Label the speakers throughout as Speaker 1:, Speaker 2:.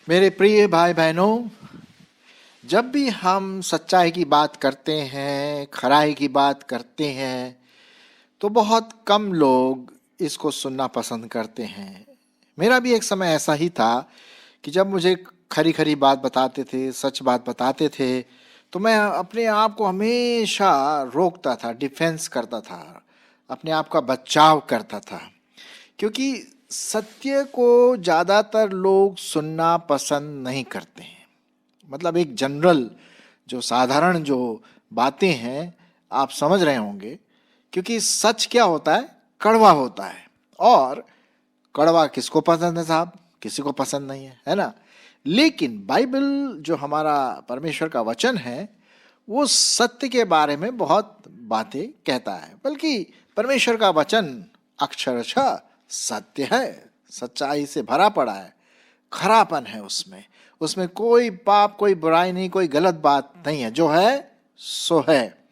Speaker 1: मेरे प्रिय भाई बहनों, जब भी हम सच्चाई की बात करते हैं, खराई की बात करते हैं, तो बहुत कम लोग इसको सुनना पसंद करते हैं। मेरा भी एक समय ऐसा ही था कि जब मुझे खरी खरी बात बताते थे, सच बात बताते थे, तो मैं अपने आप को हमेशा रोकता था, डिफेंस करता था, अपने आप का बचाव करता था, क्योंकि सत्य को ज़्यादातर लोग सुनना पसंद नहीं करते हैं। मतलब एक जनरल जो साधारण जो बातें हैं, आप समझ रहे होंगे, क्योंकि सच क्या होता है? कड़वा होता है। और कड़वा किसको पसंद है साहब? किसी को पसंद नहीं है ना? लेकिन बाइबल जो हमारा परमेश्वर का वचन है, वो सत्य के बारे में बहुत बातें कहता है। बल्कि परमेश्वर का वचन अक्षरशः सत्य है, सच्चाई से भरा पड़ा है, खरापन है उसमें। उसमें कोई पाप, कोई बुराई नहीं, कोई गलत बात नहीं है। जो है सो है।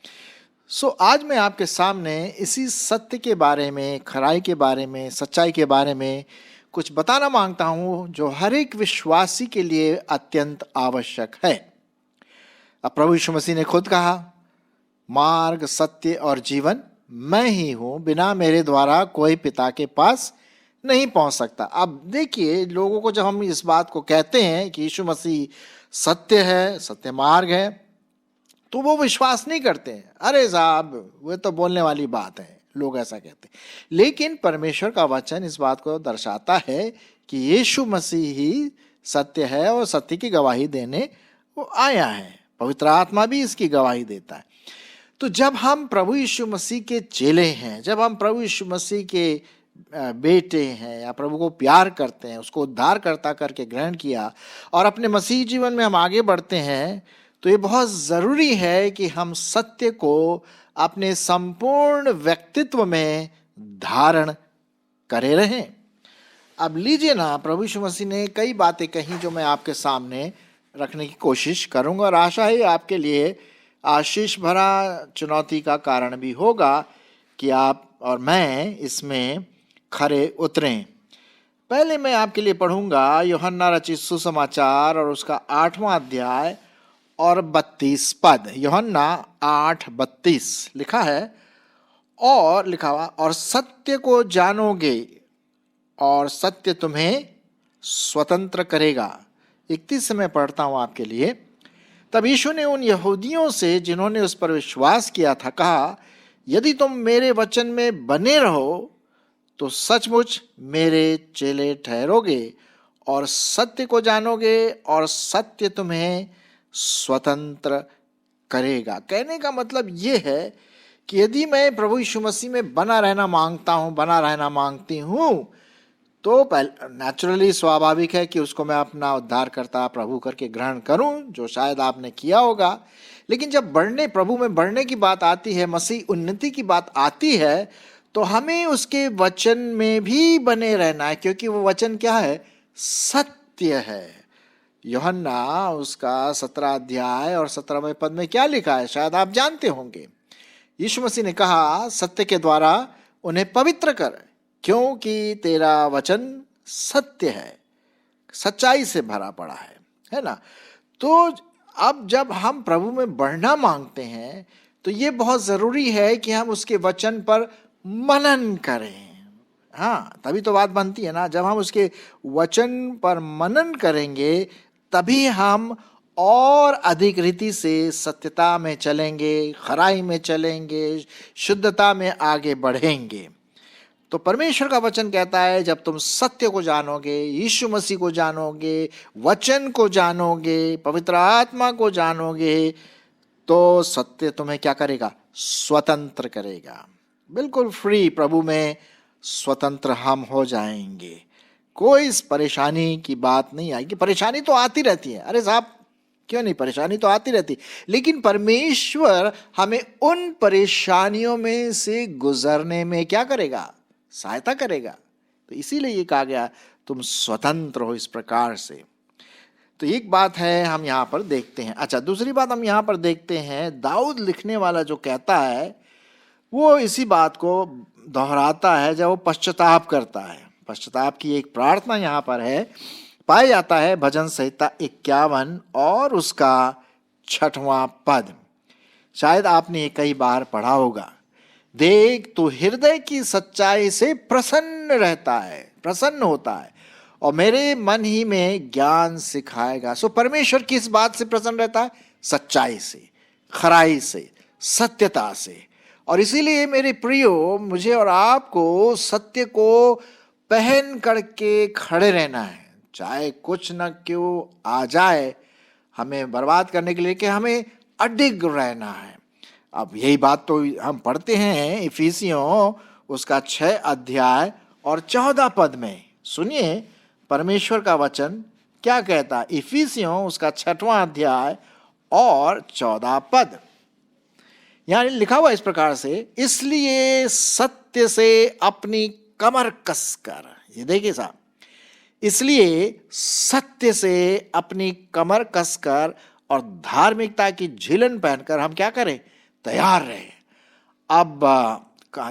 Speaker 1: आज मैं आपके सामने इसी सत्य के बारे में, खराई के बारे में, सच्चाई के बारे में कुछ बताना मांगता हूं, जो हर एक विश्वासी के लिए अत्यंत आवश्यक है। अब प्रभु यीशु मसीह ने खुद कहा, मार्ग, सत्य और जीवन मैं ही हूं, बिना मेरे द्वारा कोई पिता के पास नहीं पहुंच सकता। अब देखिए, लोगों को जब हम इस बात को कहते हैं कि यीशु मसीह सत्य है, सत्य मार्ग है, तो वो विश्वास नहीं करते हैं। अरे साहब, वो तो बोलने वाली बात है, लोग ऐसा कहते हैं। लेकिन परमेश्वर का वचन इस बात को दर्शाता है कि यीशु मसीह ही सत्य है और सत्य की गवाही देने वो आया है। पवित्र आत्मा भी इसकी गवाही देता है। तो जब हम प्रभु यीशु मसीह के चेले हैं, जब हम प्रभु यीशु मसीह के बेटे हैं, या प्रभु को प्यार करते हैं, उसको उद्धारकर्ता करके ग्रहण किया और अपने मसीह जीवन में हम आगे बढ़ते हैं, तो ये बहुत ज़रूरी है कि हम सत्य को अपने संपूर्ण व्यक्तित्व में धारण करे रहें। अब लीजिए ना, प्रभु यीशु मसीह ने कई बातें कही जो मैं आपके सामने रखने की कोशिश करूंगा, और आशा है आपके लिए आशीष भरा चुनौती का कारण भी होगा कि आप और मैं इसमें खरे उतरें। पहले मैं आपके लिए पढ़ूंगा यूहन्ना रचित सुसमाचार और उसका 8वां अध्याय और 32 पद। यूहन्ना 8:32 लिखा है, और लिखा हुआ, और सत्य को जानोगे और सत्य तुम्हें स्वतंत्र करेगा। 31 से मैं पढ़ता हूं आपके लिए। तब यीशु ने उन यहूदियों से जिन्होंने उस पर विश्वास किया था कहा, यदि तुम मेरे वचन में बने रहो तो सचमुच मेरे चेले ठहरोगे और सत्य को जानोगे और सत्य तुम्हें स्वतंत्र करेगा। कहने का मतलब ये है कि यदि मैं प्रभु यीशु मसीह में बना रहना मांगता हूं, बना रहना मांगती हूं, तो नेचुरली स्वाभाविक है कि उसको मैं अपना उद्धारकर्ता प्रभु करके ग्रहण करूं, जो शायद आपने किया होगा। लेकिन जब प्रभु में बढ़ने की बात आती है, मसीह उन्नति की बात आती है, तो हमें उसके वचन में भी बने रहना है, क्योंकि वो वचन क्या है? सत्य है। यूहन्ना उसका 17 अध्याय और 17वें पद में क्या लिखा है, शायद आप जानते होंगे। यीशु मसीह ने कहा, सत्य के द्वारा उन्हें पवित्र कर, क्योंकि तेरा वचन सत्य है, सच्चाई से भरा पड़ा है ना? तो अब जब हम प्रभु में बढ़ना मांगते हैं, तो ये बहुत जरूरी है कि हम उसके वचन पर मनन करें। हाँ, तभी तो बात बनती है ना। जब हम उसके वचन पर मनन करेंगे, तभी हम और अधिक रीति से सत्यता में चलेंगे, खराई में चलेंगे, शुद्धता में आगे बढ़ेंगे। तो परमेश्वर का वचन कहता है, जब तुम सत्य को जानोगे, यीशु मसीह को जानोगे, वचन को जानोगे, पवित्र आत्मा को जानोगे, तो सत्य तुम्हें क्या करेगा? स्वतंत्र करेगा। बिल्कुल फ्री, प्रभु में स्वतंत्र हम हो जाएंगे। कोई इस परेशानी की बात नहीं आएगी। परेशानी तो आती रहती है, अरे साहब क्यों नहीं, परेशानी तो आती रहती, लेकिन परमेश्वर हमें उन परेशानियों में से गुजरने में क्या करेगा? सहायता करेगा। तो इसीलिए ये कहा गया, तुम स्वतंत्र हो इस प्रकार से। तो एक बात है हम यहाँ पर देखते हैं। अच्छा, दूसरी बात हम यहाँ पर देखते हैं, दाऊद लिखने वाला जो कहता है, वो इसी बात को दोहराता है जब वो पश्चाताप करता है। पश्चाताप की एक प्रार्थना यहाँ पर है, पाया जाता है भजन संहिता 51 और उसका 6वां पद। शायद आपने ये कई बार पढ़ा होगा। देख तू हृदय की सच्चाई से प्रसन्न रहता है, प्रसन्न होता है, और मेरे मन ही में ज्ञान सिखाएगा। सो परमेश्वर किस बात से प्रसन्न रहता है? सच्चाई से, खराई से, सत्यता से। और इसीलिए मेरे प्रियो, मुझे और आपको सत्य को पहन करके खड़े रहना है, चाहे कुछ न क्यों आ जाए हमें बर्बाद करने के लिए, कि हमें अडिग रहना है। अब यही बात तो हम पढ़ते हैं इफिसियों उसका 6 अध्याय और 14 पद में। सुनिए परमेश्वर का वचन क्या कहता है। इफिसियों उसका 6वां अध्याय और 14 पद, यहाँ लिखा हुआ इस प्रकार से, इसलिए सत्य से अपनी कमर कसकर, ये देखिए साहब, इसलिए सत्य से अपनी कमर कसकर और धार्मिकता की झिलन पहनकर हम क्या करें? तैयार रहे। अब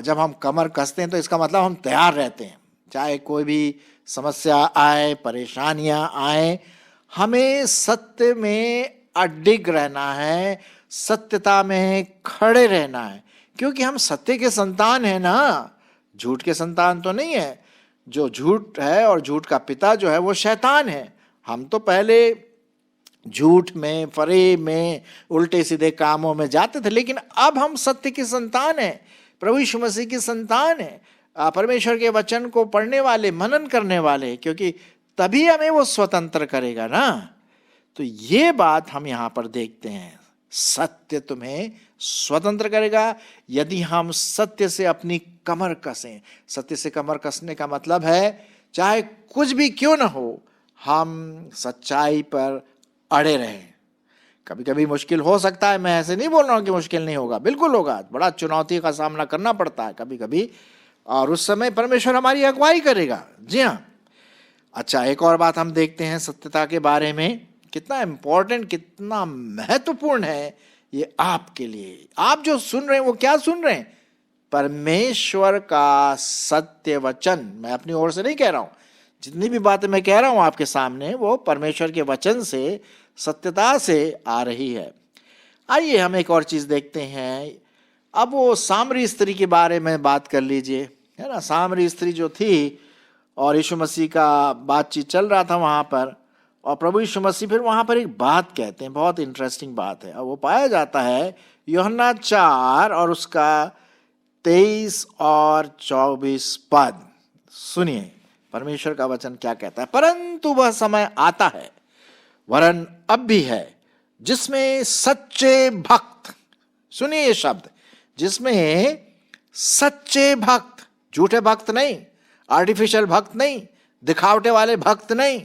Speaker 1: जब हम कमर कसते हैं तो इसका मतलब हम तैयार रहते हैं, चाहे कोई भी समस्या आए, परेशानियां आए, हमें सत्य में अडिग रहना है, सत्यता में खड़े रहना है, क्योंकि हम सत्य के संतान हैं ना, झूठ के संतान तो नहीं है। जो झूठ है और झूठ का पिता जो है वो शैतान है। हम तो पहले झूठ में, फरेब में, उल्टे सीधे कामों में जाते थे, लेकिन अब हम सत्य की संतान हैं, प्रभु यीशु मसीह की संतान हैं, परमेश्वर के वचन को पढ़ने वाले, मनन करने वाले, क्योंकि तभी हमें वो स्वतंत्र करेगा ना। तो ये बात हम यहाँ पर देखते हैं, सत्य तुम्हें स्वतंत्र करेगा यदि हम सत्य से अपनी कमर कसें। सत्य से कमर कसने का मतलब है चाहे कुछ भी क्यों ना हो, हम सच्चाई पर अड़े रहें। कभी कभी मुश्किल हो सकता है, मैं ऐसे नहीं बोल रहा हूं कि मुश्किल नहीं होगा, बिल्कुल होगा, बड़ा चुनौती का सामना करना पड़ता है कभी कभी, और उस समय परमेश्वर हमारी अगुवाई करेगा। जी हाँ। अच्छा, एक और बात हम देखते हैं सत्यता के बारे में, कितना इंपॉर्टेंट, कितना महत्वपूर्ण है ये आपके लिए। आप जो सुन रहे हैं वो क्या सुन रहे हैं? परमेश्वर का सत्य वचन। मैं अपनी ओर से नहीं कह रहा हूं, जितनी भी बातें मैं कह रहा हूं आपके सामने वो परमेश्वर के वचन से, सत्यता से आ रही है। आइए हम एक और चीज देखते हैं। अब वो सामरी स्त्री के बारे में बात कर लीजिए, है ना। सामरी स्त्री जो थी और यीशु मसीह का बातचीत चल रहा था वहां पर, और प्रभु यीशु मसीह फिर वहां पर एक बात कहते हैं, बहुत इंटरेस्टिंग बात है। और वो पाया जाता है यूहन्ना 4 और उसका 23 और 24 पद। सुनिए परमेश्वर का वचन क्या कहता है। परंतु वह समय आता है, वरन अब भी है, जिसमें सच्चे भक्त, सुनिए ये शब्द, जिसमें सच्चे भक्त, झूठे भक्त नहीं, आर्टिफिशियल भक्त नहीं, दिखावटे वाले भक्त नहीं,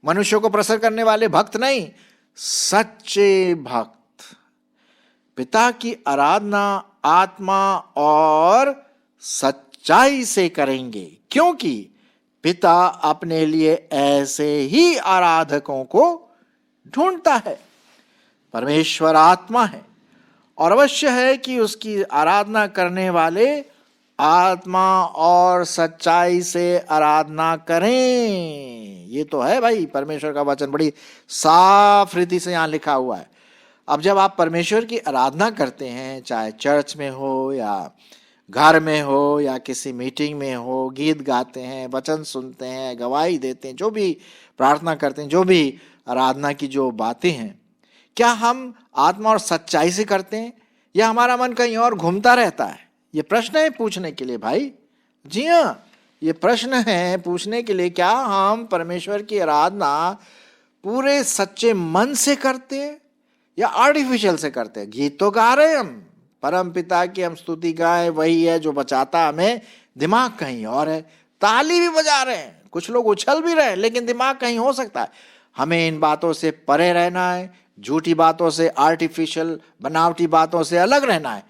Speaker 1: मनुष्यों को प्रसन्न करने वाले भक्त नहीं, सच्चे भक्त पिता की आराधना आत्मा और सच्चाई से करेंगे, क्योंकि पिता अपने लिए ऐसे ही आराधकों को ढूंढता है। परमेश्वर आत्मा है और अवश्य है कि उसकी आराधना करने वाले आत्मा और सच्चाई से आराधना करें। ये तो है भाई, परमेश्वर का वचन बड़ी साफ रीति से यहाँ लिखा हुआ है। अब जब आप परमेश्वर की आराधना करते हैं, चाहे चर्च में हो या घर में हो या किसी मीटिंग में हो, गीत गाते हैं, वचन सुनते हैं, गवाही देते हैं, जो भी प्रार्थना करते हैं, जो भी आराधना की जो बातें हैं, क्या हम आत्मा और सच्चाई से करते हैं या हमारा मन कहीं और घूमता रहता है? ये प्रश्न है पूछने के लिए भाई। जी हाँ, ये प्रश्न है पूछने के लिए, क्या हम परमेश्वर की आराधना पूरे सच्चे मन से करते हैं या आर्टिफिशियल से करते हैं? गीत तो गा रहे हैं हम, परम पिता की हम स्तुति गाएं, वही है जो बचाता हमें, दिमाग कहीं और है। ताली भी बजा रहे हैं, कुछ लोग उछल भी रहे हैं, लेकिन दिमाग कहीं हो सकता है। हमें इन बातों से परे रहना है, झूठी बातों से, आर्टिफिशियल बनावटी बातों से अलग रहना है।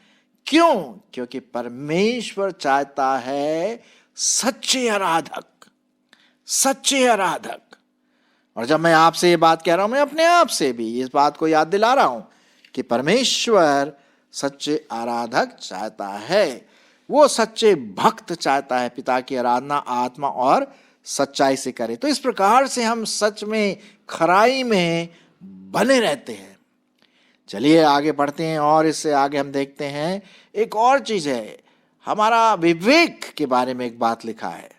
Speaker 1: क्यों? क्योंकि परमेश्वर चाहता है सच्चे आराधक, सच्चे आराधक। और जब मैं आपसे ये बात कह रहा हूं, मैं अपने आप से भी इस बात को याद दिला रहा हूं कि परमेश्वर सच्चे आराधक चाहता है। वो सच्चे भक्त चाहता है पिता की आराधना आत्मा और सच्चाई से करे। तो इस प्रकार से हम सच में, खराई में बने रहते हैं। चलिए आगे बढ़ते हैं और इससे आगे हम देखते हैं एक और चीज है, हमारा विवेक के बारे में एक बात लिखा है।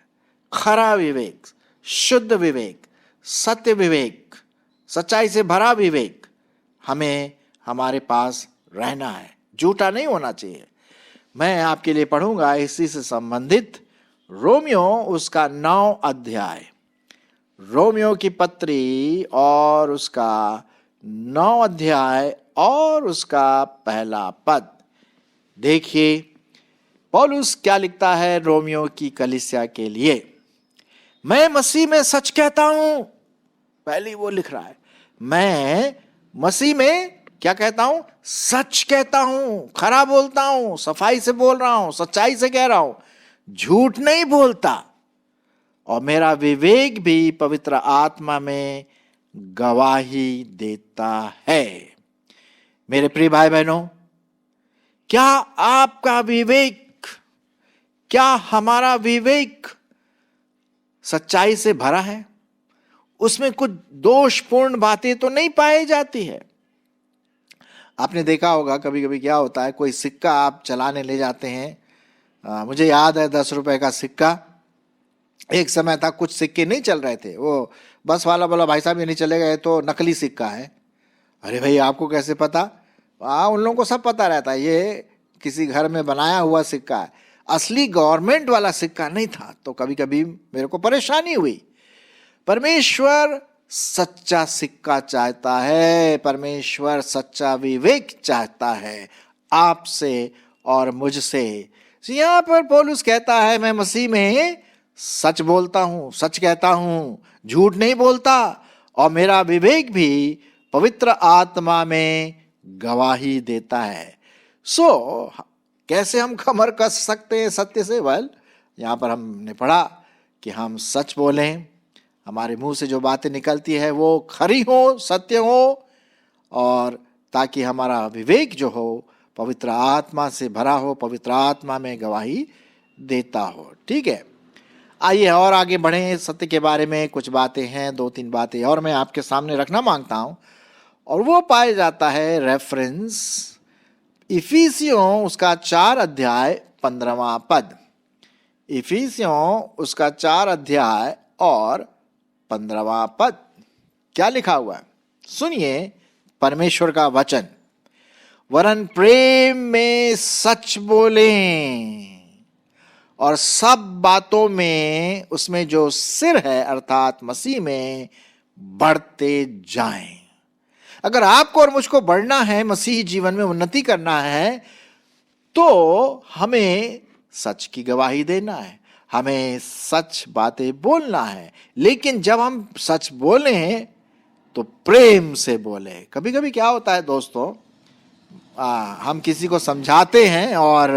Speaker 1: खरा विवेक, शुद्ध विवेक, सत्य विवेक, सच्चाई से भरा विवेक हमें हमारे पास रहना है, झूठा नहीं होना चाहिए। मैं आपके लिए पढ़ूंगा इसी से संबंधित रोमियो उसका 9 अध्याय, रोमियो की पत्री और उसका 9 अध्याय और उसका पहला पद। देखिए पौलुस क्या लिखता है रोमियो की कलीसिया के लिए। मैं मसीह में सच कहता हूं, पहली वो लिख रहा है, मैं मसीह में क्या कहता हूं, सच कहता हूं, खरा बोलता हूं, सफाई से बोल रहा हूं, सच्चाई से कह रहा हूं, झूठ नहीं बोलता। और मेरा विवेक भी पवित्र आत्मा में गवाही देता है। मेरे प्रिय भाई बहनों, क्या आपका विवेक, क्या हमारा विवेक सच्चाई से भरा है? उसमें कुछ दोषपूर्ण बातें तो नहीं पाई जाती है। आपने देखा होगा कभी कभी क्या होता है, कोई सिक्का आप चलाने ले जाते हैं। मुझे याद है 10 रुपए का सिक्का, एक समय था कुछ सिक्के नहीं चल रहे थे, वो बस वाला बोला भाई साहब ये नहीं चलेगा, ये तो नकली सिक्का है। अरे भाई आपको कैसे पता? उन लोगों को सब पता रहता है, ये किसी घर में बनाया हुआ सिक्का है, असली गवर्नमेंट वाला सिक्का नहीं था। तो कभी कभी मेरे को परेशानी हुई। परमेश्वर सच्चा सिक्का चाहता है, परमेश्वर सच्चा विवेक चाहता है आपसे और मुझसे। यहां पर पौलुस कहता है मैं मसीह में सच बोलता हूं, सच कहता हूं, झूठ नहीं बोलता, और मेरा विवेक भी पवित्र आत्मा में गवाही देता है। कैसे हम कमर कस सकते हैं सत्य से? यहां पर हमने पढ़ा कि हम सच बोलें, हमारे मुंह से जो बातें निकलती है वो खरी हो, सत्य हो, और ताकि हमारा विवेक जो हो पवित्र आत्मा से भरा हो, पवित्र आत्मा में गवाही देता हो। ठीक है, आइए और आगे बढ़ें। सत्य के बारे में कुछ बातें हैं, 2-3 बातें और मैं आपके सामने रखना मांगता हूं, और वो पाया जाता है रेफरेंस इफिसियों उसका 4 अध्याय 15वां पद। इफिसियों उसका 4 अध्याय और 15वां पद क्या लिखा हुआ है? सुनिए परमेश्वर का वचन। वरन प्रेम में सच बोलें और सब बातों में उसमें जो सिर है अर्थात मसीह में बढ़ते जाएं। अगर आपको और मुझको बढ़ना है, मसीही जीवन में उन्नति करना है, तो हमें सच की गवाही देना है, हमें सच बातें बोलना है। लेकिन जब हम सच बोलें तो प्रेम से बोले। कभी कभी क्या होता है दोस्तों, हम किसी को समझाते हैं और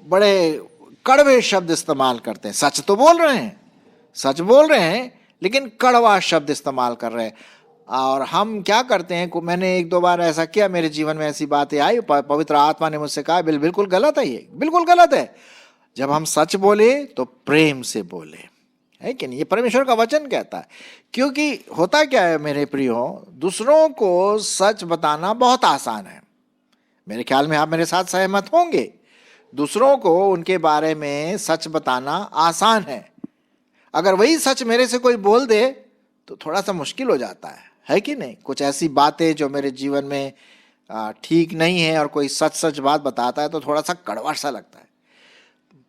Speaker 1: बड़े कड़वे शब्द इस्तेमाल करते हैं। सच तो बोल रहे हैं, सच बोल रहे हैं, लेकिन कड़वा शब्द इस्तेमाल कर रहे हैं। और हम क्या करते हैं, मैंने 1-2 बार ऐसा किया, मेरे जीवन में ऐसी बातें आई, पवित्र आत्मा ने मुझसे कहा बिल्कुल गलत है, ये बिल्कुल गलत है। जब हम सच बोले तो प्रेम से बोले, है कि नहीं? ये परमेश्वर का वचन कहता है। क्योंकि होता क्या है मेरे प्रियो, दूसरों को सच बताना बहुत आसान है। मेरे ख्याल में आप मेरे साथ सहमत होंगे। दूसरों को उनके बारे में सच बताना आसान है। अगर वही सच मेरे से कोई बोल दे तो थोड़ा सा मुश्किल हो जाता है कि नहीं? कुछ ऐसी बातें जो मेरे जीवन में ठीक नहीं है और कोई सच बात बताता है तो थोड़ा सा कड़वा सा लगता है।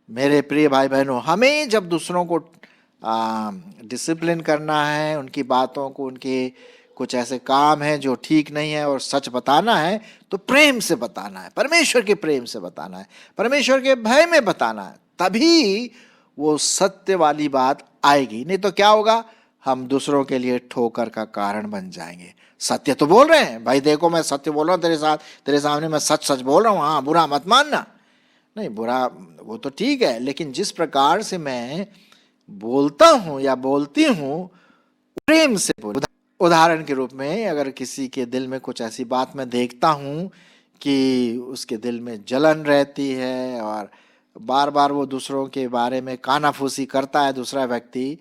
Speaker 1: मेरे प्रिय भाई बहनों, हमें जब दूसरों को डिसिप्लिन करना है, उनकी बातों को, उनके कुछ ऐसे काम है जो ठीक नहीं है और सच बताना है, तो प्रेम से बताना है, परमेश्वर के प्रेम से बताना है, परमेश्वर के भय में बताना है, तभी वो सत्य वाली बात आएगी। नहीं तो क्या होगा, हम दूसरों के लिए ठोकर का कारण बन जाएंगे। सत्य तो बोल रहे हैं भाई, देखो मैं सत्य बोल रहा हूँ तेरे साथ, तेरे सामने मैं सच बोल रहा हूँ, हाँ बुरा मत मानना। नहीं, बुरा वो तो ठीक है, लेकिन जिस प्रकार से मैं बोलता हूं या बोलती हूं, प्रेम से बोल। उदाहरण के रूप में अगर किसी के दिल में कुछ ऐसी बात मैं देखता हूं कि उसके दिल में जलन रहती है और बार बार वो दूसरों के बारे में कानाफूसी करता है दूसरा व्यक्ति,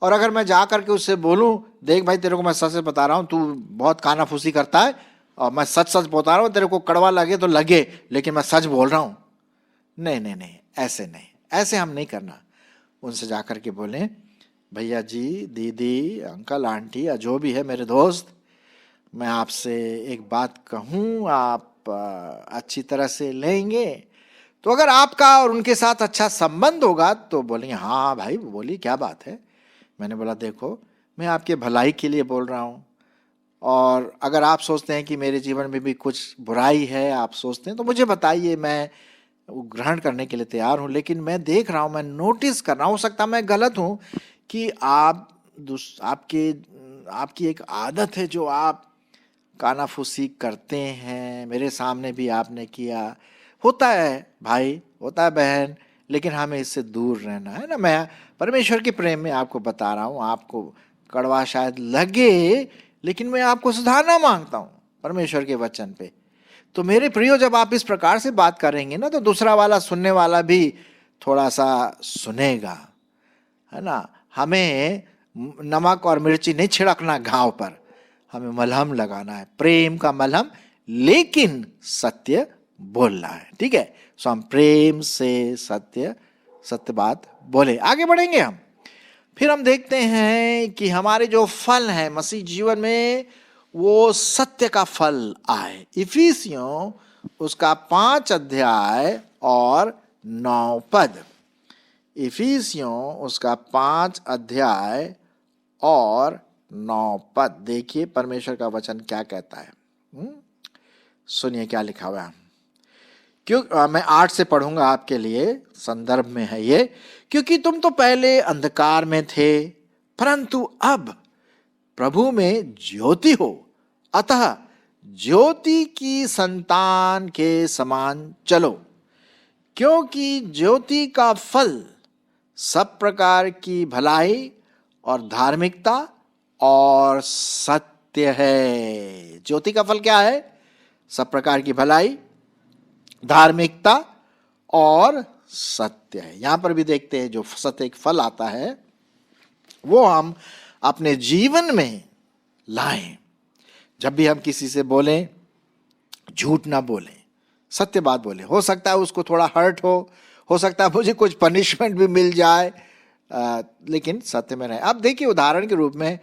Speaker 1: और अगर मैं जा करके उससे बोलूं, देख भाई तेरे को मैं सच सच बता रहा हूँ, तू बहुत कानाफूसी करता है और मैं सच सच बता रहा हूँ, तेरे को कड़वा लगे तो लगे, लेकिन मैं सच बोल रहा हूँ। नहीं नहीं नहीं, ऐसे नहीं, ऐसे हम नहीं करना। उनसे जा करके बोलें, भैया जी, दीदी, अंकल, आंटी या जो भी है मेरे दोस्त, मैं आपसे एक बात कहूँ, आप अच्छी तरह से लेंगे? तो अगर आपका और उनके साथ अच्छा संबंध होगा तो बोलेंगे, हाँ भाई बोलिए क्या बात है। मैंने बोला, देखो मैं आपके भलाई के लिए बोल रहा हूँ, और अगर आप सोचते हैं कि मेरे जीवन में भी कुछ बुराई है, आप सोचते हैं, तो मुझे बताइए, मैं वो ग्रहण करने के लिए तैयार हूँ। लेकिन मैं देख रहा हूँ, मैं नोटिस कर रहा हूँ, हो सकता है मैं गलत हूँ, कि आपकी एक आदत है जो आप कानाफूसी करते हैं, मेरे सामने भी आपने किया। होता है भाई, होता है बहन, लेकिन हमें इससे दूर रहना है ना। मैं परमेश्वर के प्रेम में आपको बता रहा हूँ, आपको कड़वा शायद लगे, लेकिन मैं आपको सुधारना मांगता हूँ परमेश्वर के वचन पे। तो मेरे प्रियो, जब आप इस प्रकार से बात करेंगे ना, तो दूसरा वाला, सुनने वाला भी थोड़ा सा सुनेगा, है ना। हमें नमक और मिर्ची नहीं छिड़कना घाव पर, हमें मलहम लगाना है, प्रेम का मलहम, लेकिन सत्य बोलना है, ठीक है। सो हम प्रेम से सत्य बात बोले, आगे बढ़ेंगे हम। फिर हम देखते हैं कि हमारे जो फल हैं मसीह जीवन में, वो सत्य का फल आए। इफिसियों उसका 5 अध्याय और 9 पद। इफिसियों उसका 5 अध्याय और 9 पद देखिए, परमेश्वर का वचन क्या कहता है। सुनिए क्या लिखा हुआ है। क्यों मैं 8 से पढ़ूंगा आपके लिए, संदर्भ में है ये। क्योंकि तुम तो पहले अंधकार में थे, परंतु अब प्रभु में ज्योति हो, अतः ज्योति की संतान के समान चलो। क्योंकि ज्योति का फल सब प्रकार की भलाई और धार्मिकता और सत्य है। ज्योति का फल क्या है? सब प्रकार की भलाई, धार्मिकता और सत्य है। यहां पर भी देखते हैं जो सत्य एक फल आता है, वो हम अपने जीवन में लाएं। जब भी हम किसी से बोलें, झूठ ना बोलें, सत्य बात बोलें। हो सकता है उसको थोड़ा हर्ट हो सकता है मुझे कुछ पनिशमेंट भी मिल जाए, लेकिन सत्य में रहे। अब देखिए, उदाहरण के रूप में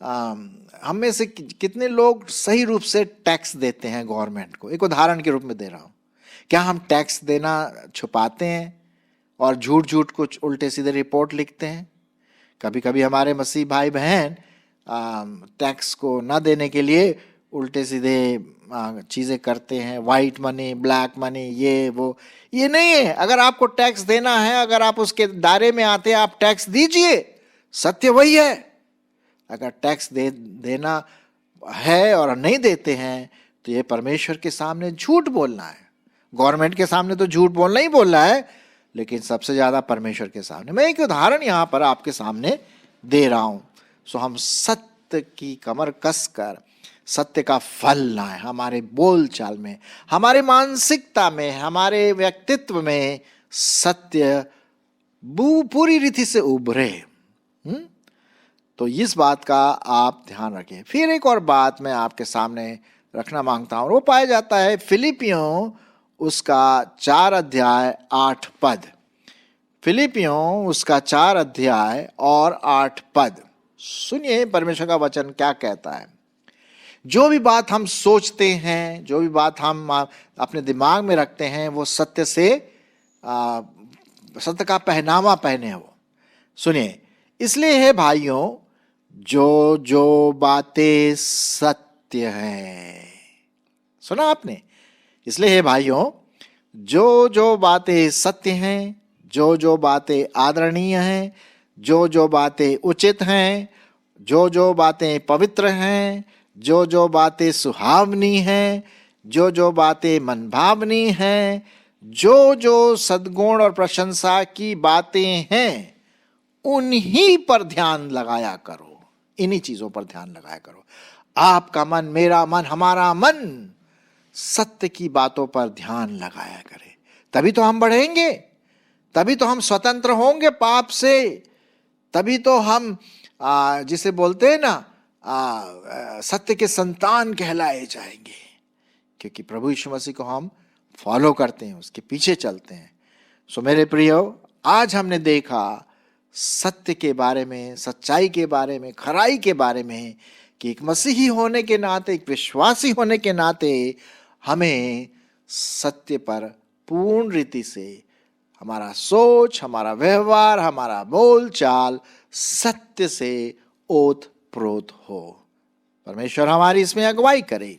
Speaker 1: हम में से कितने लोग सही रूप से टैक्स देते हैं गवर्नमेंट को। एक उदाहरण के रूप में दे रहा हूं। क्या हम टैक्स देना छुपाते हैं और झूठ झूठ कुछ उल्टे सीधे रिपोर्ट लिखते हैं? कभी कभी हमारे मसीह भाई बहन टैक्स को ना देने के लिए उल्टे सीधे चीज़ें करते हैं, वाइट मनी, ब्लैक मनी, ये वो। ये नहीं है। अगर आपको टैक्स देना है, अगर आप उसके दायरे में आते हैं, आप टैक्स दीजिए। सत्य वही है। अगर टैक्स देना है और नहीं देते हैं, तो ये परमेश्वर के सामने झूठ बोलना है। गवर्नमेंट के सामने तो झूठ बोलना ही बोलना है, लेकिन सबसे ज्यादा परमेश्वर के सामने। मैं एक उदाहरण यहां पर आपके सामने दे रहा हूं। सो हम सत्य की कमर कसकर सत्य का फल लाएं हमारे बोलचाल में, हमारे मानसिकता में, हमारे व्यक्तित्व में। सत्य पूरी रीति से उभरे। तो इस बात का आप ध्यान रखें। फिर एक और बात मैं आपके सामने रखना मांगता हूं, वो पाया जाता है फिलिपियों उसका 4 अध्याय 8 पद। फिलिपियों उसका 4 अध्याय और 8 पद। सुनिए परमेश्वर का वचन क्या कहता है। जो भी बात हम सोचते हैं, जो भी बात हम अपने दिमाग में रखते हैं, वो सत्य से सत्य का पहनावा पहने हो। सुनिए, इसलिए है भाइयों, जो जो बातें सत्य हैं। सुना आपने? इसलिए है भाइयों, जो जो बातें सत्य हैं, जो जो बातें आदरणीय हैं, जो जो बातें उचित हैं, जो जो बातें पवित्र हैं, जो जो बातें सुहावनी हैं, जो जो बातें मनभावनी हैं, जो जो सद्गुण और प्रशंसा की बातें हैं, उन्हीं पर ध्यान लगाया करो। इन्हीं चीजों पर ध्यान लगाया करो। आपका मन, मेरा मन, हमारा मन सत्य की बातों पर ध्यान लगाया करे, तभी तो हम बढ़ेंगे। तभी तो हम स्वतंत्र होंगे पाप से, तभी तो हम जिसे बोलते हैं ना सत्य के संतान कहलाए जाएंगे, क्योंकि प्रभु यीशु मसीह को हम फॉलो करते हैं, उसके पीछे चलते हैं। सो मेरे प्रियो, आज हमने देखा सत्य के बारे में, सच्चाई के बारे में, खराई के बारे में, कि एक मसीही होने के नाते, एक विश्वासी होने के नाते हमें सत्य पर पूर्ण रीति से हमारा सोच, हमारा व्यवहार, हमारा बोलचाल सत्य से ओत प्रोत हो। परमेश्वर हमारी इसमें अगुवाई करे।